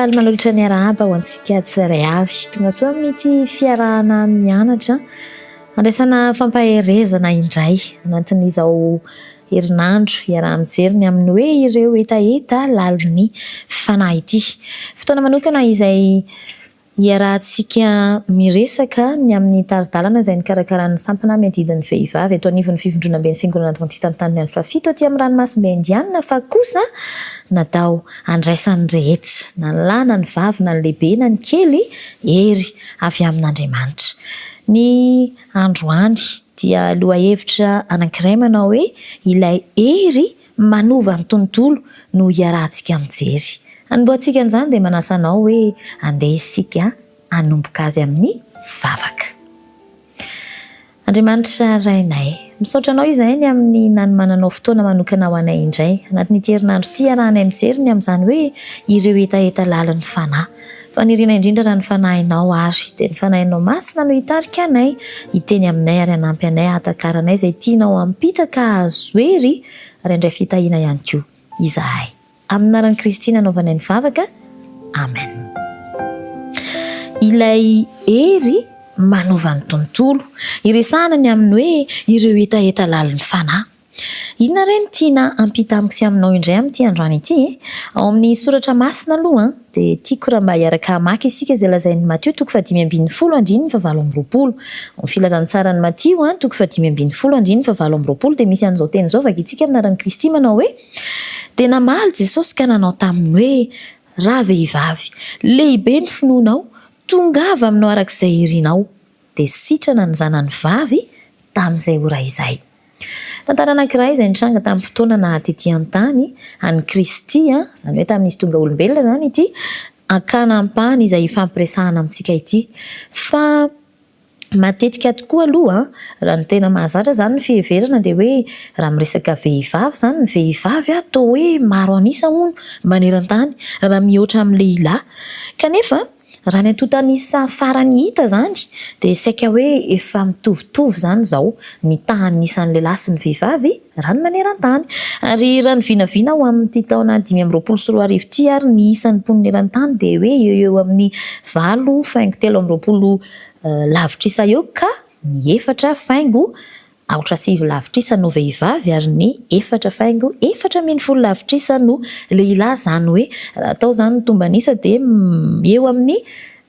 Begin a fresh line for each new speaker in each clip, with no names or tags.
faly manolotra ny arahaba ho antsika tsirairay avy tonga soa amin'ity fiarahana mianatra andraisana fampaherezana indray anatin'izao herinandro iaraha-mijery ny amin'ny hoe ireo etaeta lalon'ny fanahy ity fotoana manokana izay iarahantsika miresaka ny amin'ny taridalana izay nikarakarany sampana miadidin'ny vehivavy eto anivon'ny fivondrona amben'ny fiangonana adventista ny tany fafito aty amin'ny ranomasimbe indiana fa kosa natao andraisan'ny rehetra na ny lahy na ny vavy na ny lehibe na ny kely ery avy amin'Andriamanitra. Ny androany dia lohahevitra anankiray manao hoe ilay ery manova ny tontolo no iarahantsika mijery. Anboantsika an'izany dia manasa anao hoe andeha isika hanomboka azy amin'ny vavaka. Andriamanitra rainay, misaotra anao izahay ny amin'ny nanomananao fotoana manokana ho anay indray. Anatin'ity herinandro ity arahanay mijery ny amin'izany hoe ireo etaeta lalan'ny fanahy. Faniriana indrindra raha ny fanahinao ary dia ny fanahinao masina no hitarika anay, hiteny aminay ary hanampy anay hatakaranay izay tianao hampitaka azo hery ary indray fitahiana ihany koa izahay. Amin'ny anaran'i Kristy nanaovanay ny vavaka. Amen. Ilay ery manova ny tontolo, iresahana ny amin'ny hoe ireo etaeta lalan'ny fanahy. Inona re ny tiana hampita amiko sy aminao indray amin'ity androany ity? Ao amin'ny soratra masina aloha dia tiako raha mba hiaraka hamaky isika izay lazain'ny Matio 5:7-20. Ny filazantsara ny Matio 5:7-20 dia misy an'izao teny izao vakintsika amin'ny anaran'i Kristy manao hoe dia namaly Jesosy ka nanao taminy hoe raha vehivavy lehibe ny finoanao tongava aminao arak'izay irinao dia sitrana ny zanany vavy tamin'izay ora izay. Tantara anankiray izay nitranga tamin'ny fotoana nahatetỳ an-tany an'i Kristy, izany hoe tamin'izy tonga olombelona izany ity, hakana ampahany izay ifampiresahana amintsika ity. Fa matetika tokoa aloha raha ny tena mahazatra izany ny fiheverana dia hoe raha miresaka vehivavy izany ny vehivavy toa hoe maro anisa hono maneran-tany raha mihoatra amin'ny lehilahy. Kanefa raha ny antontanisa farany hita izany dia saika hoe efa mitovitovy izany izao ny tahan'isan'ny lehilahy sy ny vehivavy raha ny maneran-tany. Ary raha ny vinavina ho amin'ity taona 2024 ity ary ny isan'ny mponina eran-tany dia hoe eo amin'ny 8.13 lavitrisa eo ka ny 4.6 lavitrisa no vehivavy ary ny 4.4 lavitrisa no lehilahy. Izany hoe raha atao izany ny tombanisa dia eo amin'ny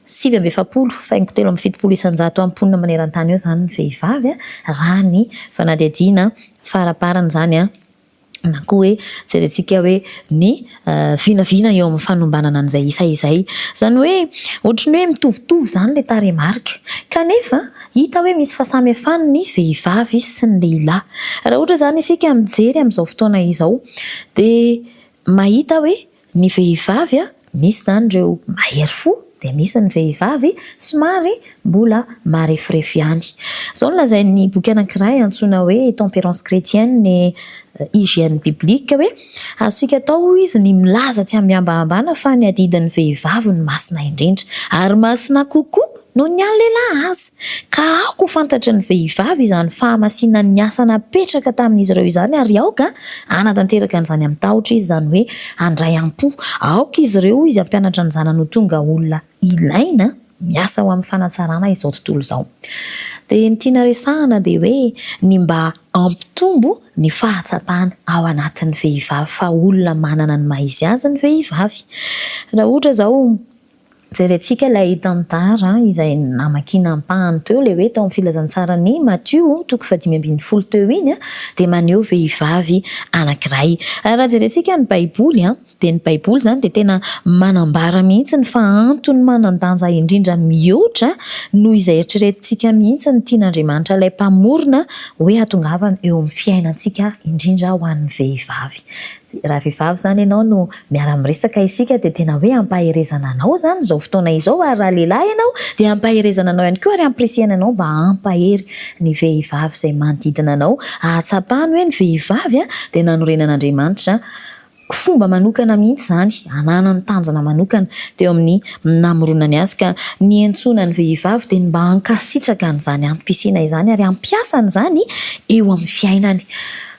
7.7 isanjato amin'ny mponina maneran-tany eo izany ny vehivavy raha ny fanadihadiana faraparany izany na koa hoe jerentsika hoe ny vinavina eo amin'ny fanombanana an'izay isa izay. Izany hoe ohatran'ny hoe mitovitovy izany ilay taremarika kanefa hita hoe misy fahasamihafany ny vehivavy sy ny lehilahy. Raha ohatra izany isika mijery amin'izao fotoana izao dia mahita hoe ny vehivavy misy izany ireo mahery fo dia misy ny vehivavy somary mbola marefirefy ihany. Izao no lazain'ny boky anankiray antsoina hoe tempérance chrétienne et hygiène biblique hoe azontsika atao izy ny milaza tsy hambiambambana fa ny adidin'ny vehivavy ny masina indrindra ary masina kokoa noho ny an'ny lehilahy azy. Ka aoka ho fantatry ny vehivavy izany fahamasinany ny asa napetraka tamin'izy ireo izany ary aoka hanatanteraka an'izany amin'ny tahotra izy izany hoe handray am-po. Aoka izy ireo izy hampianatra ny zanany ho tonga olona ilaina miasa ho amin'ny fanatsarana izao tontolo izao. Dia ny tiana resahana dia hoe ny mba ampitombo ny fahatsapana ao anatin'ny vehivavy fa olona manana ny maha-izy azy ny vehivavy. Raha ohatra izao jerentsika ilay tantara izay namakina ampahany teo ilay hoe tao amin'ny filazantsarany Matio 5:7 teo iny dia maneho vehivavy anankiray. Raha jerentsika ny Baiboly dia ny Baiboly izany dia tena manambara mihitsy ny fa antony manan-danja indrindra mihoatra noho izay eritreretintsika mihitsy ny tian'Andriamanitra ilay mpamorona hoe hatongavana eo amin'ny fiainantsika indrindra ho an'ny vehivavy. Raha vehivavy izany ianao no miara-miresaka isika dia tena hoe hampaherezana anao izany izao fotoana izao ary raha lehilahy ianao dia hampaherezana anao ihany koa ary hampiresihana anao mba hampahery ny vehivavy izay manodidina anao. Ahatsapahany hoe ny vehivavy dia nanorenan'Andriamanitra fomba manokana mihitsy izany, hananany tanjona manokana teo amin'ny namoronany azy ka ny antsoina ny vehivavy dia mba hankasitraka an'izany antom-pisiana izany ary hampiasa an'izany eo amin'ny fiainany.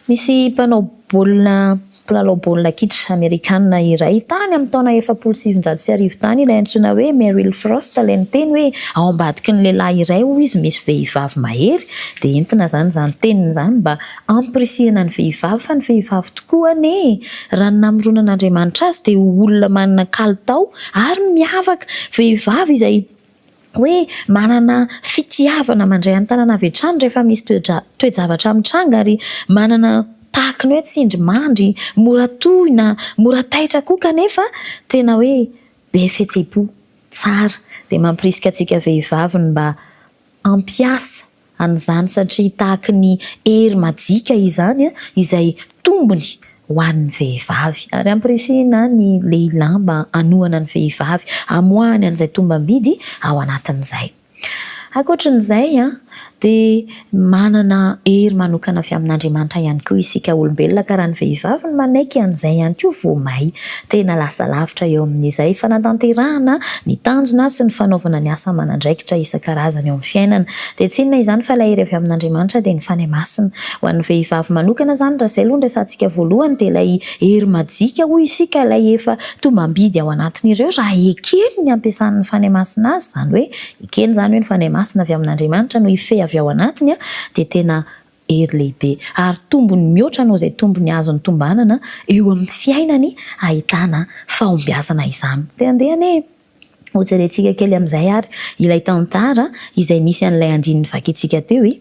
Misy mpanao baolina mpilalao baolina kitra Amerikanina iray tany amin'ny taona 1790 tany ilay antsoina hoe Meryl Frost ilay niteny hoe ao ambadiky ny lehilahy iray hoy izy misy vehivavy mahery dia entina zany teniny zany mba ampirisihana ny vehivavy fa ny vehivavy tokoa raha ny namoronan'Andriamanitra azy dia olona manana kalitao ary miavaka vehivavy izay hoe manana fitiavana mandray an-tanana avy hatrany rehefa misy toe-javatra mitranga ary manana tahaka ny hoe tsindry mandry mora tohina mora taitra koa kanefa tena hoe be fihetseham-po tsara dia mampirisika antsika vehivavy mba ampiasa an'izany satria tahaka ny hery majika izany izay tombony ho an'ny vehivavy ary ampirisihana ny lehilahy mba hanohana ny vehivavy hamoahany an'izay tombam-bidy ao anatin'izay. Ankoatran'izay dia manana hery manokana avy amin'Andriamanitra ihany koa isika olombelona ka raha ny vehivavy ny manaiky an'izay ihany koa vao may tena lasa lavitra eo amin'izay fanatanterahana ny tanjona sy ny fanaovana ny asa aman'andraikitra isan-karazany eo amin'ny fiainana dia tsy inona izany fa ilay hery avy amin'Andriamanitra dia ny fanahy masina ho an'ny vehivavy manokana izany raha izay aloha ny resantsika voalohany dia ilay hery majika hoy isika ilay efa tombam-bidy ao anatin'ireo raha ekeny ny ampiasan'ny fanahy masina azy izany hoe ekeny izany hoe ny fanahy masina avy amin'Andriamanitra no ife avy ao anatiny dia tena hery lehibe ary tombony mihoatra noho izay tombony azony tombanana eo amin'ny fiainany ahitana fahombiazana izany. Dia andehany ho jerentsika kely amin'izay ary ilay tantara izay nisy an'ilay andininy vakintsika teo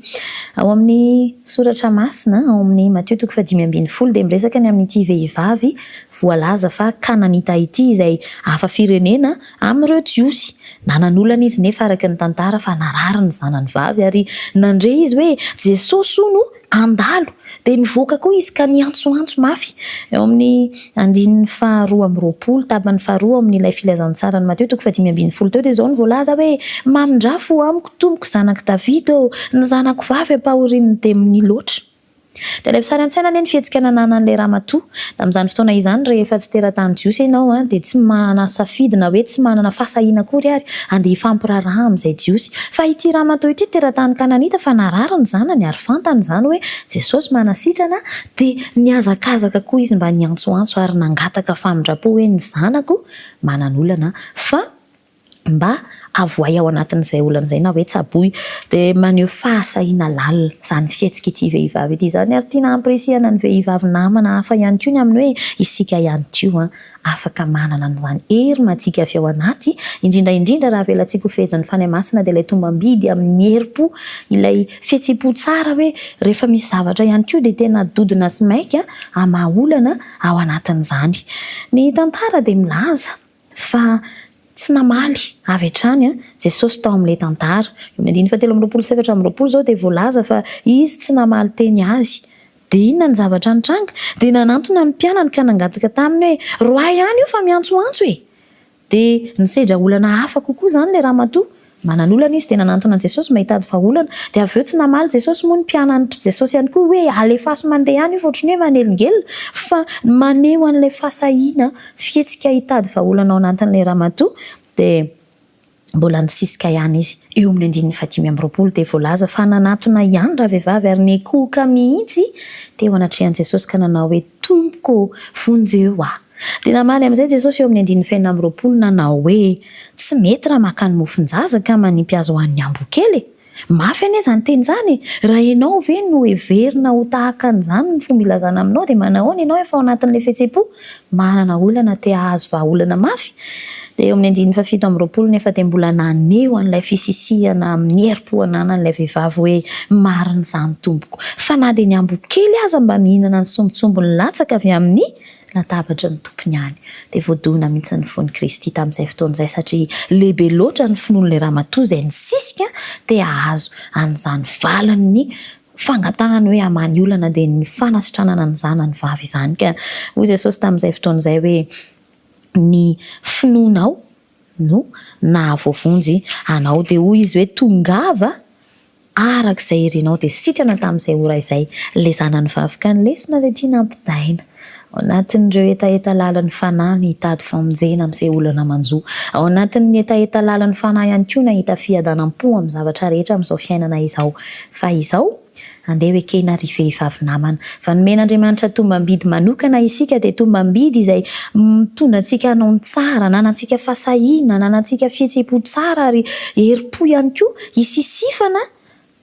ao amin'ny soratra masina ao amin'ny Matteo 5:10 dia miresaka ny amin'ity vehivavy voalaza fa Kananita ity izay hafa firenena amin'ireo jiosy nananolana izy nefa araka ny tantara fa narary ny zanany vavy ary nandre izy hoe Jesosy no andalo dia mivoaka koa izy ka niantsoantso mafy eo amin'ny andininy 2:20 tapany 2 amin'ny ilay filazantsara ny Matteo 5:10 teo dia izao ny voalaza hoe mamindrafo amiko tompoko zanako Davidy ny zanako vavy ampahorian'ny teminy loatra. Dia ilay fisary an-tsaina ny fihetsika nananan'ilay ramatoa amin'izany fotoana izany rehefa tsy teratany jiosy ianao dia tsy manana safidy na hoe tsy manana fahasahiana akory ary andeha hifampiraraha amin'izay jiosy fa ity ramatoa ity teratany Kananita fa narary ny zanany ary fantany izany hoe Jesosy manasitrana dia niazakazaka koa izy mba niantsoantso ary nangataka famindrapo hoe ny zanako mananolana fa mba avoay ao anatin'izay olana izay na hoe tsaboy dia maneho fahasahiana lalina izany fihetsika ity vehivavy ity izany ary tiana ampirisihana ny vehivavy namana hafa ihany koa ny amin'ny hoe isika ihany koa afaka manana an'izany hery majika avy ao anaty indrindra raha velantsika ho fehezan'ny fanahy masina dia ilay tombam-bidy amin'ny herim-po ilay fihetseham-po tsara hoe rehefa misy zavatra ihany koa dia tena dodina sy maika hamaolana ao anatin'izany. Ny tantara dia milaza fa tsy namaly avy hatrany Jesosy tao amin'ilay tantara eo amin'ny 17:20 zao dia voalaza fa izy tsy namaly teny azy dia inona ny zavatra nitranga dia nanantona ny mpianany ka nangataka taminy hoe roa ihany io fa miantsoantso dia nisedra olana hafa kokoa izany ilay ramatoa mananolana izy dia nanantona an'i Jesosy mahitady vahaolana dia avy eo tsy namaly Jesosy moa ny mpianan'itry Jesosy ihany koa hoe alefaso mandeha ihany io fa ohatrany hoe manelingelina fa maneho an'ilay fahasahiana fihetsika hitady vahaolana ao anatin'ilay ramatoa dia mbola nisisika ihany izy eo amin'ny 5:20 dia voalaza fa nanatona ihany raha vehivavy ary nikohoka mihitsy teo anatrehan'i Jesosy ka nanao hoe tompoko vonjeo dia namaly amin'izay Jesosy eo amin'ny 5:20 nanao hoe tsy mety raha maka ny mofonjaza ka manimpy azy ho an'ny ambo-kely mafy anie izany teny izany raha ianao ve no heverina ho tahaka an'izany ny fomba ilazana aminao dia manahoana ianao efa ao anatin'ilay fihetseham-po manana olana te hahazo vahaolana mafy. Dia eo amin'ny 7:20 nefa dia mbola naneho an'ilay fisisihana amin'ny herim-po ananan'ilay vehivavy hoe marina izany tompoko fa na dia ny ambo-kely aza mba mihinana ny sombitsombony latsaka avy amin'ny latabatra ny tompony ihany dia voadohana mihitsy ny fon'i Kristy tamin'izay fotoan'izay satria lehibe loatra ny finoan'ilay ramatoa izay nisisika dia ahazo an'izany valiny ny fangatahany hoe hamany olana dia ny fanasitranana ny zanany vavy izany ka hoy Jesosy tamin'izay fotoan'izay hoe ny finoanao no nahavovonjy anao dia hoy izy hoe tongava arak'izay herinao dia sitrana tamin'izay ora izay ilay zanany vavy ka ny lesona dia tia nampidaina ao anatin'ireo etaeta lalan'ny fanahy ny hitady famonjena amin'izay olana manjoa ao anatin'ny etaeta lalan'ny fanahy ihany koa nahita fiadanam-po amin'ny zavatra rehetra amin'izao fiainana izao fa izao andeha hoe kena ry vehivavy namana. Fa nomen'Andriamanitra tombam-bidy manokana isika dia tombam-bidy izay mitondra antsika hanao ny tsara, nanantsika fasahiana, nanantsika fihetseham-po tsara ary herim-po ihany koa hisisifana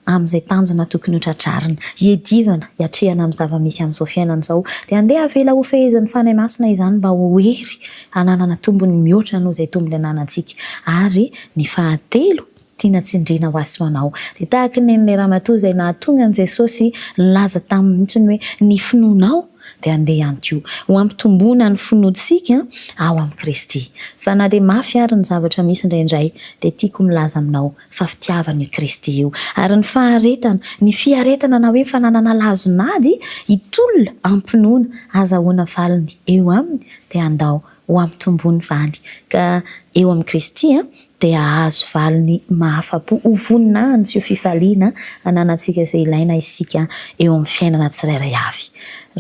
amin'izay tanjona tokony ho tratrarina, hiadivana, hiatrehana amin'ny zava-misy amin'izao fiainana izao. Dia andeha avela ho fehezin'ny fanahy masina izany mba ho hery hananana tombony mihoatra noho izay tombony ananantsika. Ary ny fahatelo, tiana tsindriana ho azy ho anao. Dia tahaka ny nen'ilay ramatoa izay nahatonga an'i Jesosy nilaza taminy mihitsiny hoe ny finoanao dia andeha ihany koa ho ampitomboana ny finoantsika ao amin'ny Kristy. Fa na dia mafy ary ny zavatra misy indraindray dia tiako milaza aminao fa fitiavana io Kristy io. Ary ny faharetana, ny fiaretana na hoe ny fananana lazonady hitolona ampinoana azahoana valiny eo aminy dia andao ho ampitomboana izany. Ka eo amin'ny Kristy dia ahazo valiny mahafa-po, ho voninahiny sy ho fifaliana hananantsika izay ilaina isika eo amin'ny fiainana tsirairay avy.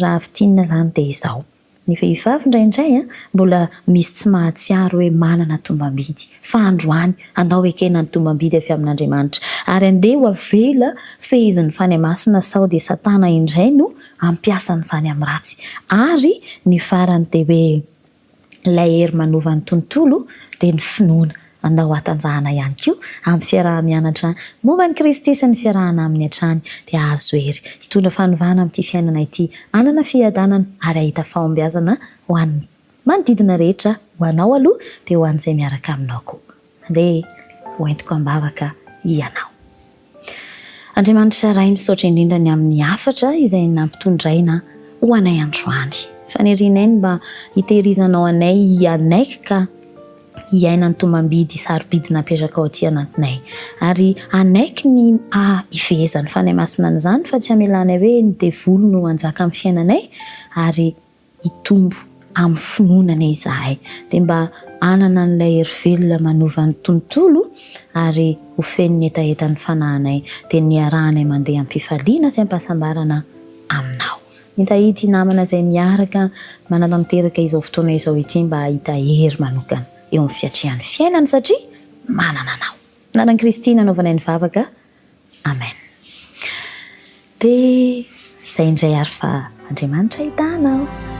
Raha fitinina izany dia izao. Ny vehivavy indraindray mbola misy tsy mahatsiaro hoe manana tombam-bidy. Fa androany andao ekena ny tombam-bidy avy amin'Andriamanitra. Ary andeha ho avela fehezin'ny fanahy masina sao dia Satana indray no ampiasana izany amin'ny ratsy. Ary ny farany dia hoe ilay hery manova ny tontolo dia ny finoana. Andao hatanjahana ihany koa amin'ny fiaraha-mianatra momba ny Kristy sy ny fiarahana amin'ny hatrany dia ahazo hery. Hitondra fanovana amin'ity fiainana ity, anana fiadanana ary ahita fahombiazana ho an'ny manodidina rehetra, ho anao aloha dia ho an'izay miaraka aminao koa. Andeha hoentiko ambavaka ianao. Andriamanitra iray misaotra indrindra ny amin'ny hafatra izay nampitondraina ho anay androany. Fanirianay mba hitehirizanao anay hianaiky ka hiaina ny tombam-bidy sarobidy napetraka ao aty anatinay. Ary anaiky ny hifehezan'ny fanahy masina an'izany fa tsy hamelanay hoe ny devolo no hanjaka amin'ny fiainanay ary hitombo amin'ny finoana izahay. Dia mba anana n'ilay hery velona manova ny tontolo ary ho feno ny etaetan'ny fanahinay dia niarahanay mandeha am-pifaliana sy am-pahasambarana aminao. Nitahidy namana izay miaraka manatanteraka izao fotoana izao ity mba hita hery manokana eo amin'ny fiatrihan'ny fiainana satria manana anao. Nanan Kristy nanaovanay ny vavaka. Amen. Dia izay indray ary fa Andriamanitra hitanao.